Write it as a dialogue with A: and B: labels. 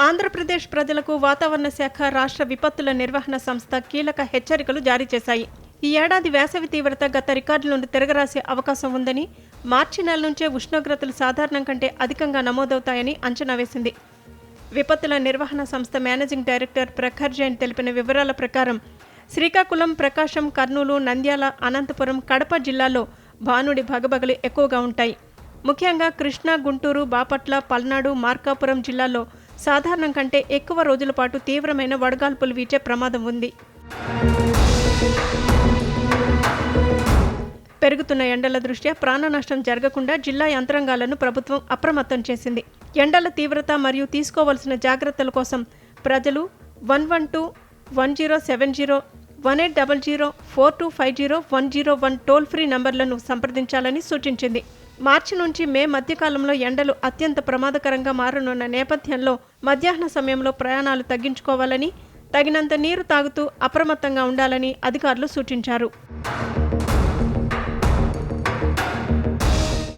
A: ఆంధ్రప్రదేశ్ ప్రజలకు వాతావరణ శాఖ రాష్ట్ర విపత్తుల నిర్వహణ సంస్థ కీలక హెచ్చరికలు జారీ చేశాయి. ఈ ఏడాది వేసవి తీవ్రత గత రికార్డులను తిరగరాసే అవకాశం ఉందని, మార్చి నెల నుంచే ఉష్ణోగ్రతలు సాధారణం కంటే అధికంగా నమోదవుతాయని అంచనా వేసింది. విపత్తుల నిర్వహణ సంస్థ మేనేజింగ్ డైరెక్టర్ ప్రఖర్ జైన్ తెలిపిన వివరాల ప్రకారం శ్రీకాకుళం, ప్రకాశం, కర్నూలు, నంద్యాల, అనంతపురం, కడప జిల్లాల్లో భానుడి భగభగలు ఎక్కువగా ఉంటాయి. ముఖ్యంగా కృష్ణా, గుంటూరు, బాపట్ల, పల్నాడు, మార్కాపురం జిల్లాల్లో సాధారణం కంటే ఎక్కువ రోజుల పాటు తీవ్రమైన వడగాల్పులు వీచే ప్రమాదం ఉంది. పెరుగుతున్న ఎండల దృష్ట్యా ప్రాణ నష్టం జరగకుండా జిల్లా యంత్రాంగాలను ప్రభుత్వం అప్రమత్తం చేసింది. ఎండల తీవ్రత మరియు తీసుకోవాల్సిన జాగ్రత్తల కోసం ప్రజలు 112, 1070, 1800, 4250, 101 టోల్ ఫ్రీ నంబర్లను సంప్రదించాలని సూచించింది. మార్చి నుంచి మే మధ్యకాలంలో ఎండలు అత్యంత ప్రమాదకరంగా మారనున్న నేపథ్యంలో మధ్యాహ్న సమయంలో ప్రయాణాలు తగ్గించుకోవాలని, తగినంత నీరు తాగుతూ అప్రమత్తంగా ఉండాలని అధికారులు సూచించారు.